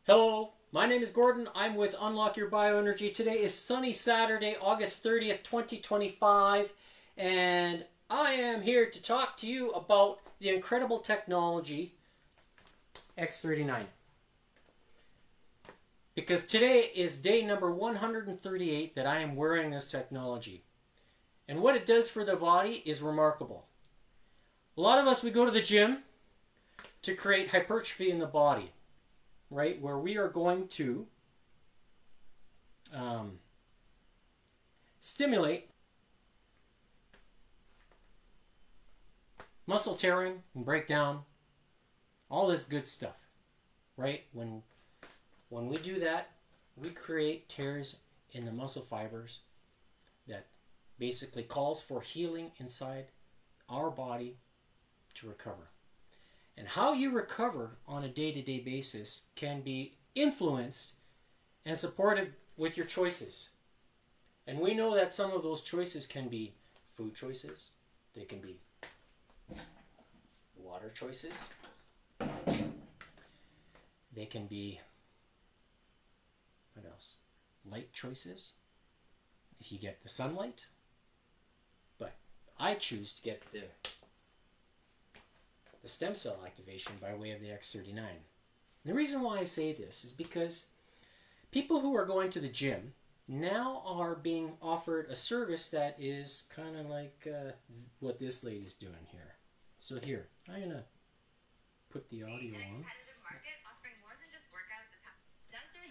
Hello, my name is Gordon. I'm with Unlock Your Bioenergy. Today is sunny Saturday, August 30th, 2025, and I am here to talk to you about the incredible technology X39. Because today is day number 138 that I am wearing this technology. And what it does for the body is remarkable. A lot of us, we go to the gym to create hypertrophy in the body. Right, where we are going to stimulate muscle tearing and breakdown, all this good stuff. Right, when we do that, we create tears in the muscle fibers that basically calls for healing inside our body to recover. And how you recover on a day-to-day basis can be influenced and supported with your choices. And we know that some of those choices can be food choices. They can be water choices. They can be, what else? Light choices, if you get the sunlight. But I choose to get the stem cell activation by way of the X39. And the reason why I say this is because people who are going to the gym now are being offered a service that is kind of like what this lady's doing here. So here, I'm going to put the audio on.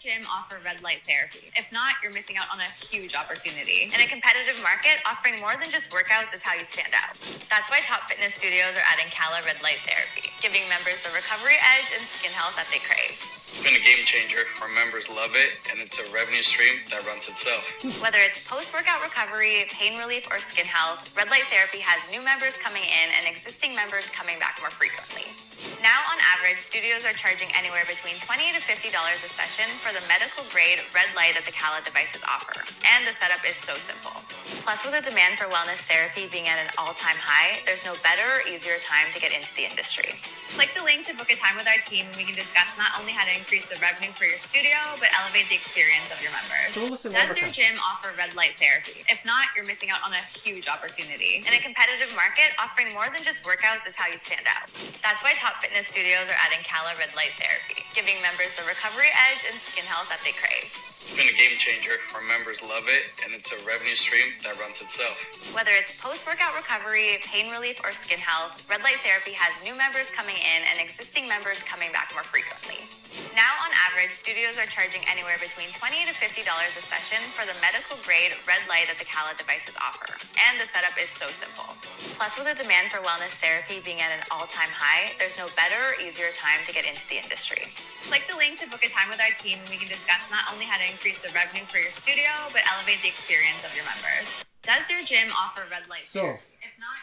Gym offer red light therapy. If not, you're missing out on a huge opportunity. In a competitive market, offering more than just workouts is how you stand out. That's why top fitness studios are adding Cala red light therapy, giving members the recovery edge and skin health that they crave. It's been a game changer. Our members love it, and it's a revenue stream that runs itself. Whether it's post-workout recovery, pain relief, or skin health, red light therapy has new members coming in and existing members coming back more frequently. Now, on average, studios are charging anywhere between $20 to $50 a session for the medical-grade red light that the Cala devices offer. And the setup is so simple. Plus, with the demand for wellness therapy being at an all-time high, there's no better or easier time to get into the industry. Click the link to book a time with our team, and we can discuss not only how to increase the revenue for your studio, but elevate the experience of your members. So listen, does your gym offer red light therapy? If not, you're missing out on a huge opportunity. In a competitive market, offering more than just workouts is how you stand out. That's why top fitness studios are adding Cala red light therapy, giving members the recovery edge and skin health that they crave. It's been a game changer. Our members love it, and it's a revenue stream that runs itself. Whether it's post-workout recovery, pain relief, or skin health, red light therapy has new members coming in and existing members coming back more frequently. Now, on average, studios are charging anywhere between $20 to $50 a session for the medical-grade red light that the Cala devices offer. And the setup is so simple. Plus, with the demand for wellness therapy being at an all-time high, there's no better or easier time to get into the industry. Click the link to book a time with our team, and we can discuss not only how to increase the revenue for your studio, but elevate the experience of your members. Does your gym offer red light therapy? If not,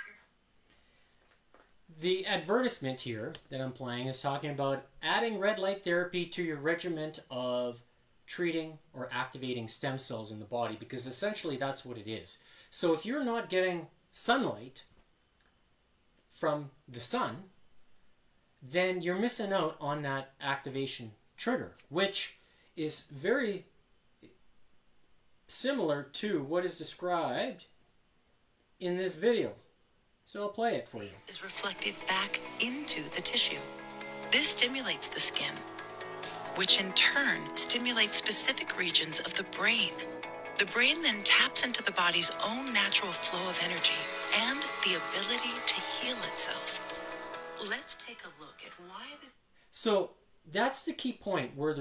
the advertisement here that I'm playing is talking about adding red light therapy to your regimen of treating or activating stem cells in the body, because essentially that's what it is. So if you're not getting sunlight from the sun, then you're missing out on that activation trigger, which is very similar to what is described in this video. So I'll play it for you. Is reflected back into the tissue. This stimulates the skin, which in turn stimulates specific regions of the brain. The brain then taps into the body's own natural flow of energy and the ability to heal itself. Let's take a look at why this... So that's the key point, where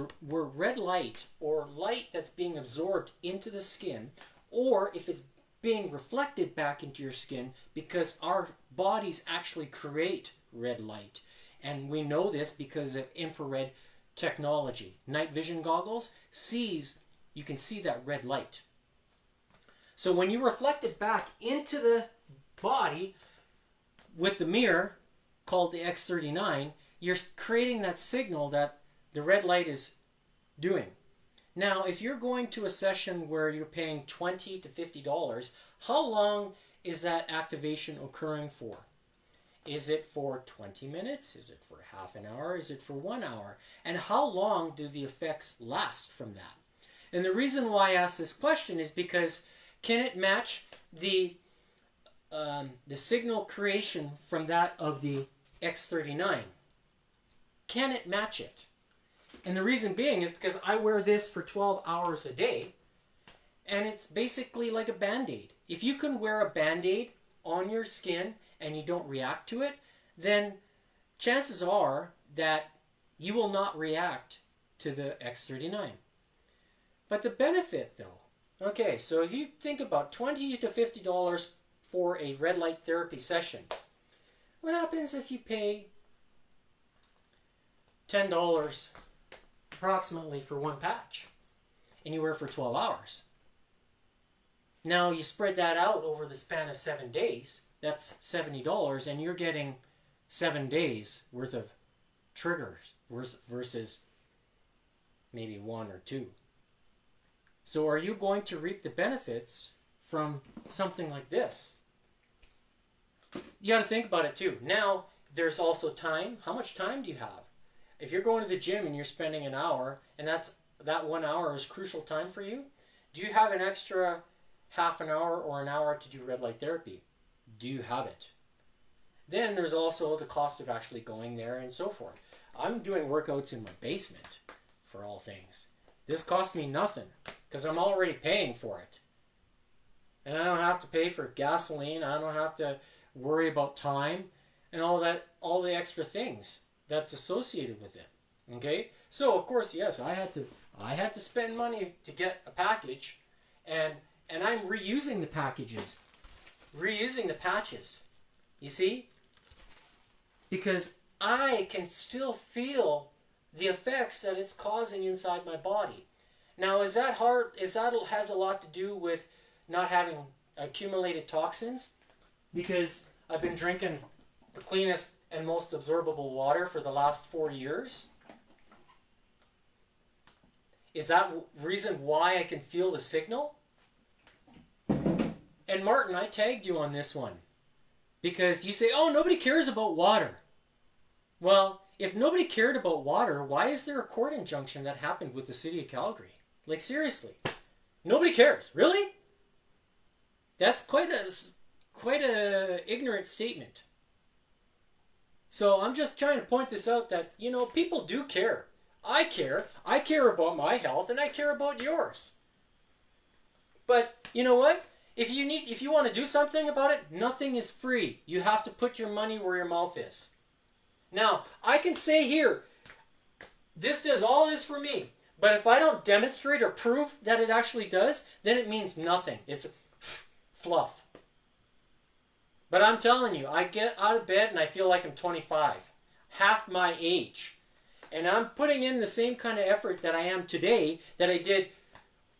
red light, or light that's being absorbed into the skin, or if it's being reflected back into your skin, because our bodies actually create red light. And we know this because of infrared technology. Night vision goggles you can see that red light. So when you reflect it back into the body with the mirror called the X39, you're creating that signal that the red light is doing. Now, if you're going to a session where you're paying $20 to $50, how long is that activation occurring for? Is it for 20 minutes? Is it for half an hour? Is it for 1 hour? And how long do the effects last from that? And the reason why I ask this question is because can it match the signal creation from that of the X39? Can it match it? And the reason being is because I wear this for 12 hours a day, and it's basically like a Band-Aid. If you can wear a Band-Aid on your skin and you don't react to it, then chances are that you will not react to the X39. But the benefit though, okay, so if you think about $20 to $50 for a red light therapy session, what happens if you pay $10 approximately for one patch and you wear it for 12 hours? Now you spread that out over the span of 7 days, that's $70, and you're getting 7 days worth of triggers versus maybe 1 or 2. So are you going to reap the benefits from something like this? You got to think about it too. Now, there's also time. How much time do you have? If you're going to the gym and you're spending an hour, and that 1 hour is crucial time for you, do you have an extra half an hour or an hour to do red light therapy? Do you have it? Then there's also the cost of actually going there and so forth. I'm doing workouts in my basement, for all things. This costs me nothing because I'm already paying for it. And I don't have to pay for gasoline. I don't have to worry about time and all the extra things that's associated with it. Okay? So of course, yes, I had to spend money to get a package, and I'm reusing the packages, reusing the patches. You see? Because I can still feel the effects that it's causing inside my body. Now, is that hard? Has a lot to do with not having accumulated toxins? Because I've been drinking the cleanest and most absorbable water for the last 4 years? Is that reason why I can feel the signal? And Martin, I tagged you on this one. Because you say, oh, nobody cares about water. Well, if nobody cared about water, why is there a court injunction that happened with the city of Calgary? Like, seriously. Nobody cares. Really? That's quite a ignorant statement. So I'm just trying to point this out that, you know, people do care. I care. I care about my health and I care about yours. But you know what? If you want to do something about it, nothing is free. You have to put your money where your mouth is. Now, I can say here, this does all this for me. But if I don't demonstrate or prove that it actually does, then it means nothing. It's fluff. But I'm telling you, I get out of bed and I feel like I'm 25. Half my age. And I'm putting in the same kind of effort that I am today that I did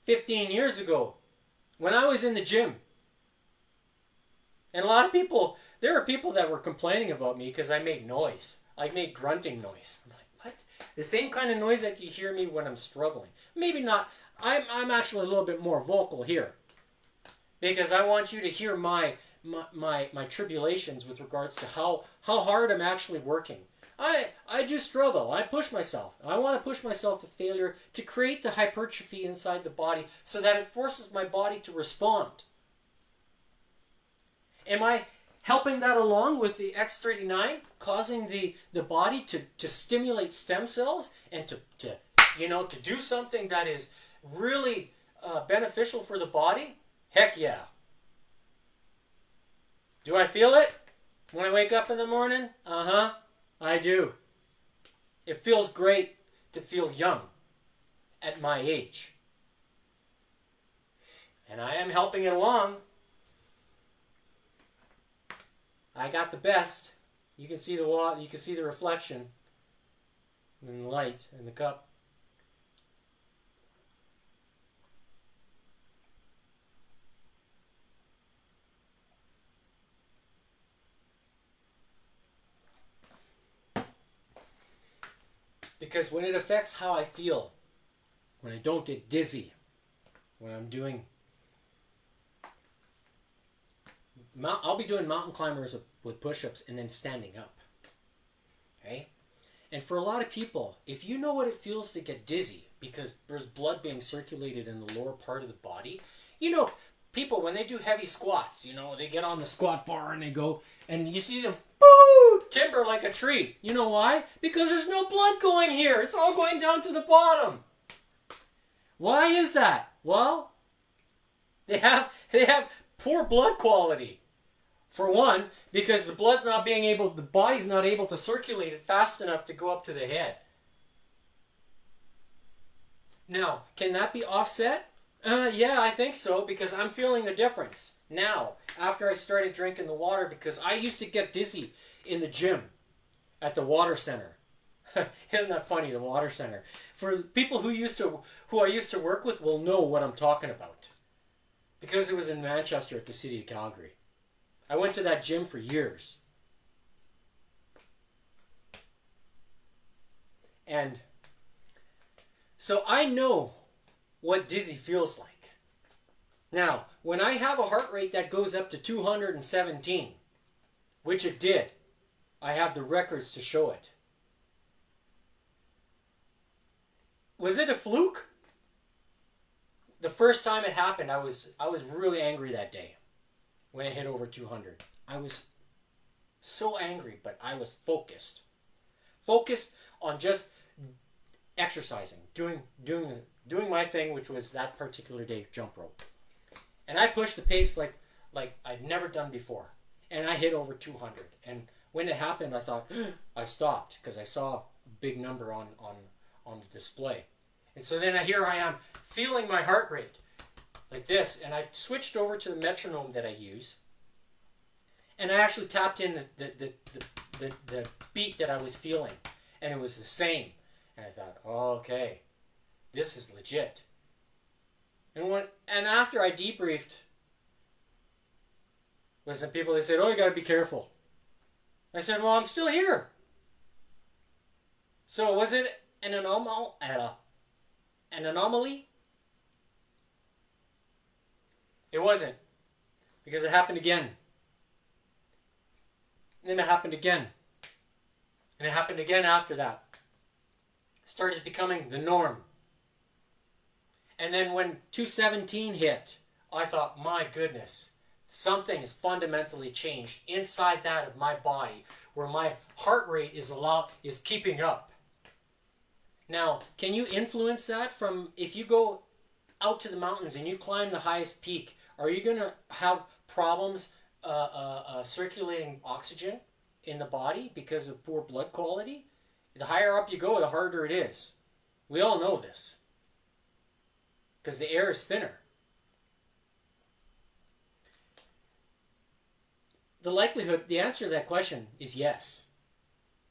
15 years ago when I was in the gym. And a lot of people, there were people that were complaining about me because I made noise. I made grunting noise. I'm like, what? The same kind of noise that you hear me when I'm struggling. Maybe not. I'm actually a little bit more vocal here. Because I want you to hear my tribulations with regards to how hard I'm actually working. I do struggle. I push myself. I want to push myself to failure to create the hypertrophy inside the body so that it forces my body to respond. Am I helping that along with the X39, causing the body to stimulate stem cells and to do something that is really beneficial for the body? Heck yeah. Do I feel it when I wake up in the morning? Uh-huh, I do. It feels great to feel young at my age. And I am helping it along. I got the best. You can see the water, you can see the reflection in the light in the cup. Because when it affects how I feel, when I don't get dizzy, when I'm doing I'll be doing mountain climbers with push-ups and then standing up. Okay? And for a lot of people, if you know what it feels to get dizzy because there's blood being circulated in the lower part of the body, you know, people, when they do heavy squats, you know, they get on the squat bar and they go, and you see them, boo, timber like a tree. You know why? Because there's no blood going here. It's all going down to the bottom. Why is that? Well, they have poor blood quality. For one, because the body's not able to circulate it fast enough to go up to the head. Now, can that be offset? Yeah, I think so, because I'm feeling the difference now after I started drinking the water, because I used to get dizzy in the gym at the water center. Isn't that funny, the water center? For people who I used to work with will know what I'm talking about, because it was in Manchester at the city of Calgary. I went to that gym for years. And so I know what dizzy feels like. Now, when I have a heart rate that goes up to 217, which it did, I have the records to show it. Was it a fluke? The first time it happened, I was really angry that day when it hit over 200. I was so angry, but I was focused. Focused on just exercising, doing my thing, which was that particular day, jump rope. And I pushed the pace like I'd never done before. And I hit over 200. And when it happened, I thought, I stopped because I saw a big number on the display. And so then here I am feeling my heart rate like this. And I switched over to the metronome that I use. And I actually tapped in the beat that I was feeling. And it was the same. And I thought, oh, okay, this is legit. And after I debriefed with some people, they said, oh, you got to be careful. I said, well, I'm still here. So was it an anomaly? It wasn't, because it happened again. And then it happened again. And it happened again after that. It started becoming the norm. And then when 217 hit, I thought, my goodness, something has fundamentally changed inside that of my body, where my heart rate is keeping up. Now, can you influence that from, if you go out to the mountains and you climb the highest peak, are you going to have problems circulating oxygen in the body because of poor blood quality? The higher up you go, the harder it is. We all know this, because the air is thinner. The answer to that question is yes.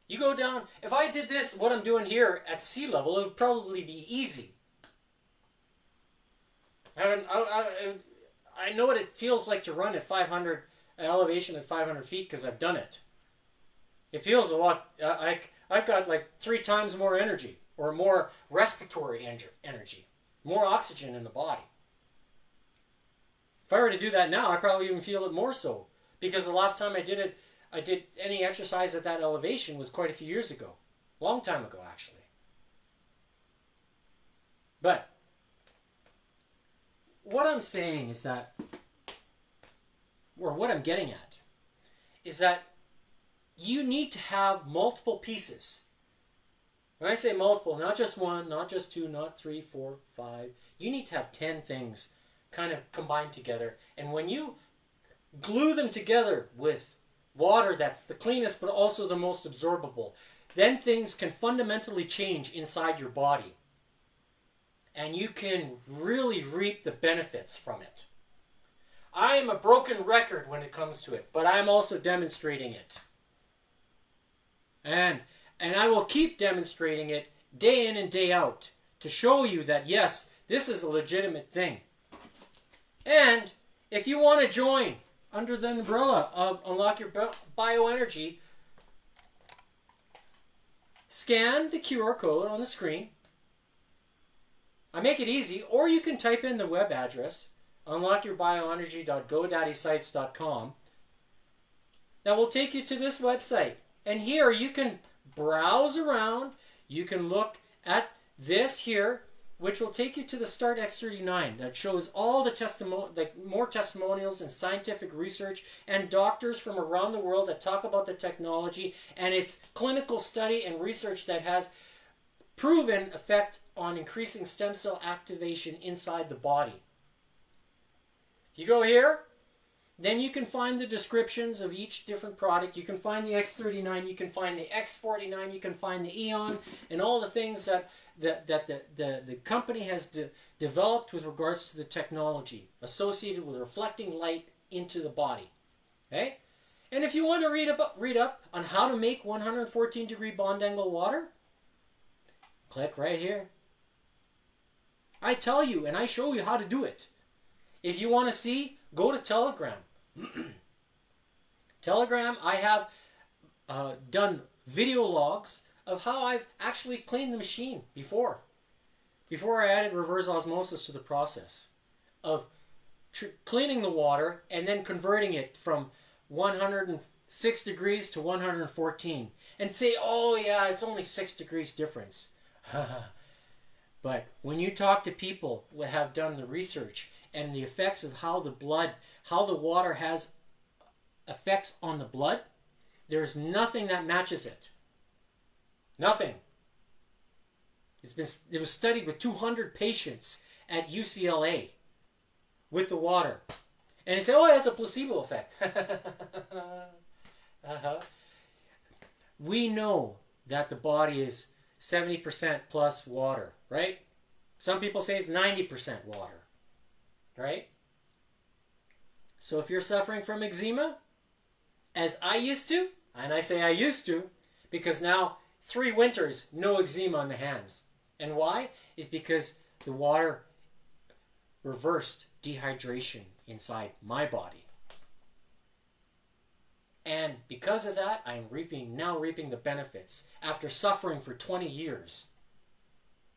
You go down, if I did this, what I'm doing here at sea level, it would probably be easy. I know what it feels like to run at 500, elevation at 500 feet, because I've done it. It feels a lot, I've got like 3 times more energy, or more respiratory energy, more oxygen in the body. If I were to do that now, I probably even feel it more so, because the last time I did any exercise at that elevation was quite a few years ago. Long time ago, actually. But what I'm saying is that, or what I'm getting at, is that you need to have multiple pieces. When I say multiple, not just 1, not just 2, not 3, 4, 5. You need to have 10 things kind of combined together. And when you glue them together with water that's the cleanest but also the most absorbable, then things can fundamentally change inside your body. And you can really reap the benefits from it. I am a broken record when it comes to it, but I'm also demonstrating it. And I will keep demonstrating it day in and day out to show you that, yes, this is a legitimate thing. And if you want to join under the umbrella of Unlock Your Bioenergy, scan the QR code on the screen. I make it easy, or you can type in the web address, unlockourbioenergy.godaddysites.com. That will take you to this website. And here you can browse around. You can look at this here, which will take you to the Start X39 that shows all the more testimonials and scientific research and doctors from around the world that talk about the technology and its clinical study and research that has proven effect on increasing stem cell activation inside the body. If you go here, then you can find the descriptions of each different product. You can find the X39, you can find the X49, you can find the Eon, and all the things that the company has developed with regards to the technology associated with reflecting light into the body. Okay? And if you want to read up on how to make 114 degree bond angle water, click right here. I tell you and I show you how to do it. If you want to see, go to Telegram. Telegram, I have done video logs of how I've actually cleaned the machine before I added reverse osmosis to the process of cleaning the water and then converting it from 106 degrees to 114 and say, oh yeah, it's only 6 degrees difference. But when you talk to people who have done the research and the effects of how the water has effects on the blood, there's nothing that matches it. Nothing. It was studied with 200 patients at UCLA with the water. And they say, oh, that's a placebo effect. We know that the body is 70% plus water, right? Some people say it's 90% water, right? So if you're suffering from eczema, as I used to, and I say I used to, because now 3 winters, no eczema on the hands. And why? Is because the water reversed dehydration inside my body. And because of that, I'm now reaping the benefits after suffering for 20 years.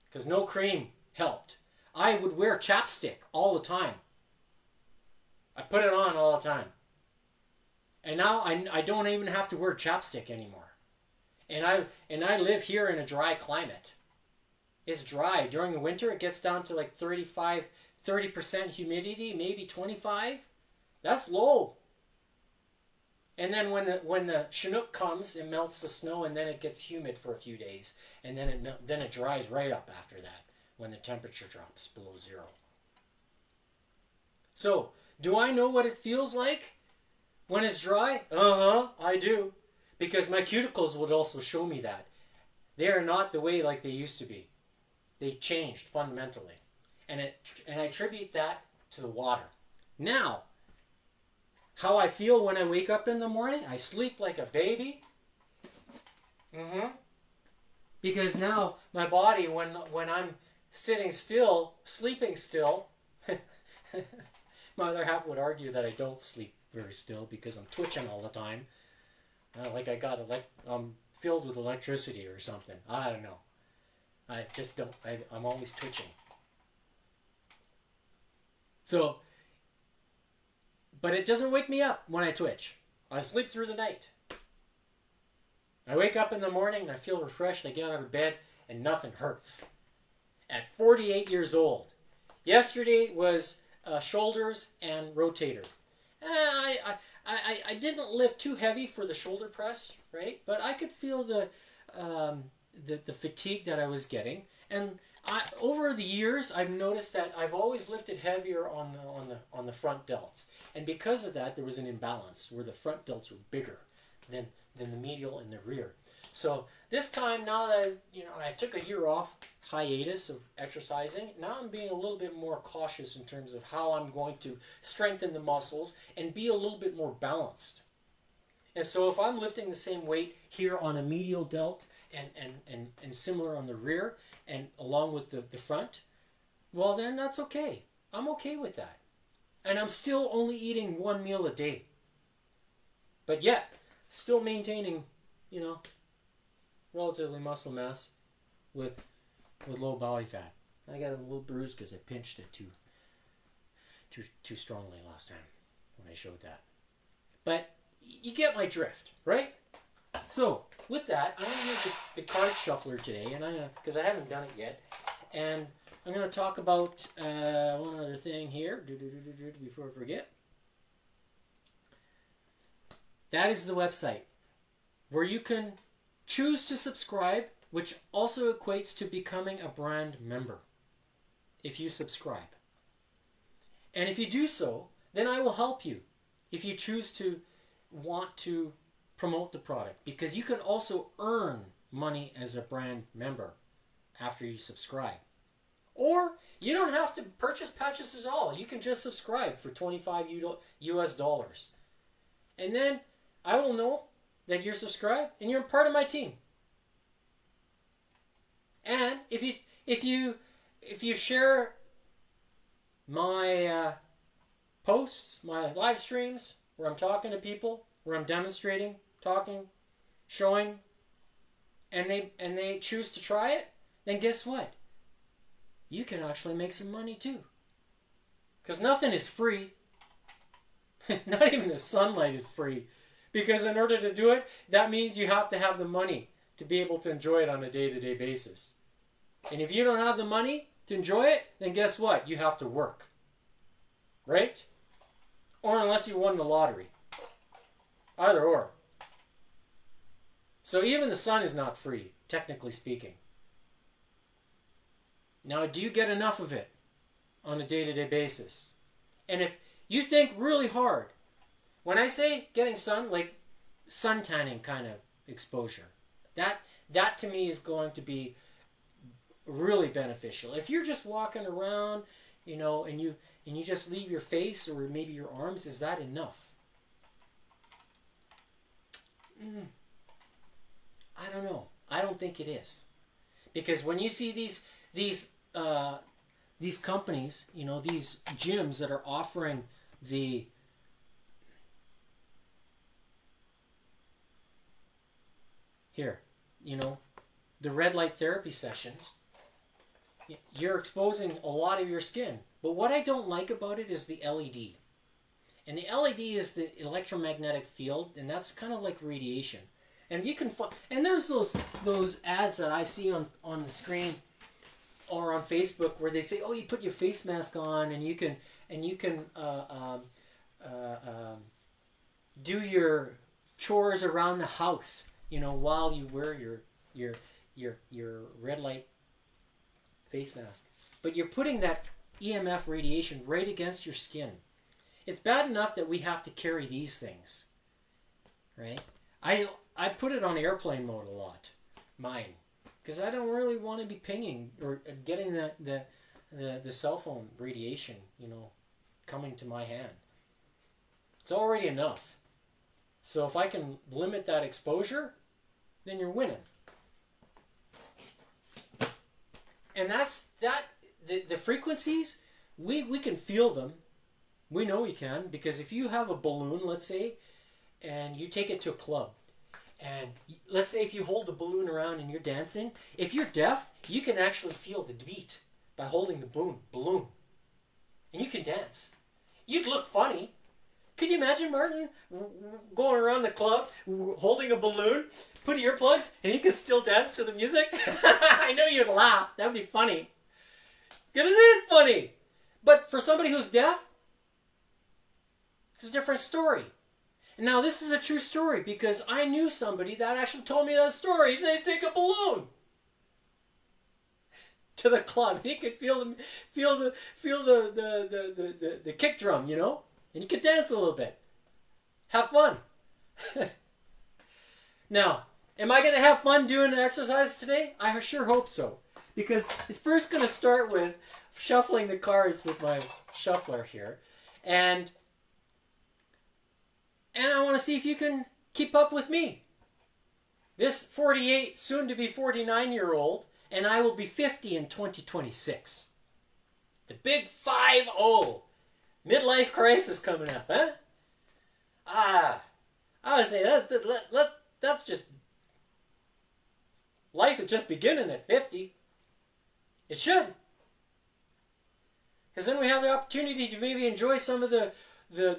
Because no cream helped. I would wear chapstick all the time. I put it on all the time. And now I don't even have to wear chapstick anymore. And I live here in a dry climate. It's dry. During the winter, it gets down to like 30% humidity, maybe 25. That's low. And then when the Chinook comes, it melts the snow, and then it gets humid for a few days, and then it dries right up after that when the temperature drops below 0. So, do I know what it feels like when it's dry? I do, because my cuticles would also show me that. They are not the way like they used to be. They changed fundamentally, and I attribute that to the water. Now, how I feel when I wake up in the morning, I sleep like a baby. Because now my body, when I'm sitting still, sleeping still, my other half would argue that I don't sleep very still because I'm twitching all the time. Like I'm filled with electricity or something. I don't know. I just don't. I'm always twitching. So, but it doesn't wake me up when I twitch. I sleep through the night. I wake up in the morning and I feel refreshed. I get out of bed and nothing hurts. At 48 years old. Yesterday was shoulders and rotator. I didn't lift too heavy for the shoulder press, right? But I could feel the fatigue that I was getting. And over the years, I've noticed that I've always lifted heavier on the front delts. And because of that, there was an imbalance where the front delts were bigger than the medial and the rear. So this time, now that I took a year off hiatus of exercising, now I'm being a little bit more cautious in terms of how I'm going to strengthen the muscles and be a little bit more balanced. And so if I'm lifting the same weight here on a medial delt and similar on the rear and along with the front, well then that's okay. I'm okay with that. And I'm still only eating 1 meal a day. But yet, still maintaining, relatively muscle mass with low body fat. I got a little bruise because I pinched it too strongly last time when I showed that. But you get my drift, right? So with that, I'm going to use the card shuffler today, and because I haven't done it yet, and I'm going to talk about one other thing here before I forget. That is the website where you can choose to subscribe, which also equates to becoming a brand member if you subscribe. And if you do so, then I will help you if you choose to want to promote the product, because you can also earn money as a brand member after you subscribe. Or you don't have to purchase patches at all. You can just subscribe for $25 US. And then I will know that you're subscribed and you're part of my team. And if you share my posts, my live streams where I'm talking to people, where I'm demonstrating, talking, showing, and they choose to try it, then guess what? You can actually make some money too. Because nothing is free. Not even the sunlight is free. Because in order to do it, that means you have to have the money to be able to enjoy it on a day-to-day basis. And if you don't have the money to enjoy it, then guess what? You have to work. Right? Or unless you won the lottery. Either or. So even the sun is not free, technically speaking. Now, do you get enough of it on a day-to-day basis? And if you think really hard, when I say getting sun, like sun tanning kind of exposure, that to me is going to be really beneficial. If you're just walking around, and you just leave your face or maybe your arms, is that enough? I don't know. I don't think it is, because when you see these companies, these gyms that are offering the the red light therapy sessions, you're exposing a lot of your skin. But what I don't like about it is the LED. And the LED is the electromagnetic field, and that's kind of like radiation. And you can and there's those ads that I see on the screen or on Facebook where they say, "Oh, you put your face mask on and you can do your chores around the house, while you wear your red light face mask." But you're putting that EMF radiation right against your skin. It's bad enough that we have to carry these things, right? I put it on airplane mode a lot, mine, because I don't really want to be pinging or getting the cell phone radiation, coming to my hand. It's already enough. So if I can limit that exposure, then you're winning. And the frequencies, we can feel them. We know we can, because if you have a balloon, let's say, and you take it to a club, and let's say if you hold the balloon around and you're dancing, if you're deaf, you can actually feel the beat by holding the balloon. And you can dance. You'd look funny. Could you imagine Martin going around the club, holding a balloon, put earplugs, and he could still dance to the music? I know you'd laugh. That would be funny. Because it is funny. But for somebody who's deaf, it's a different story. And now this is a true story, because I knew somebody that actually told me that story. He said he'd take a balloon to the club. He could feel the kick drum, and he could dance a little bit. Have fun. Now, am I going to have fun doing the exercise today? I sure hope so. Because it's first going to start with shuffling the cards with my shuffler here. And I want to see if you can keep up with me. This 48, soon to be 49-year-old, and I will be 50 in 2026. The big 5-0. Midlife crisis coming up, huh? I would say that's just... Life is just beginning at 50. It should. Because then we have the opportunity to maybe enjoy some of the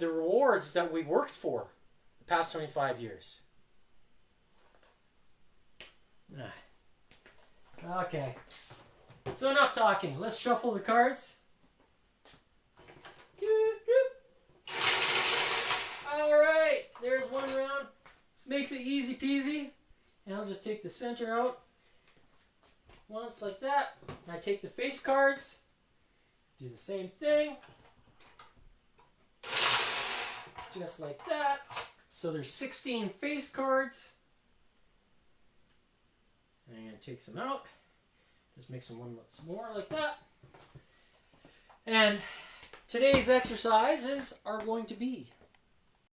rewards that we worked for the past 25 years. Okay. So enough talking. Let's shuffle the cards. Alright, there's one round. This makes it easy peasy. And I'll just take the center out once like that. And I take the face cards. Do the same thing. Just like that. So there's 16 face cards. And I'm going to take some out. Just make some more like that. And today's exercises are going to be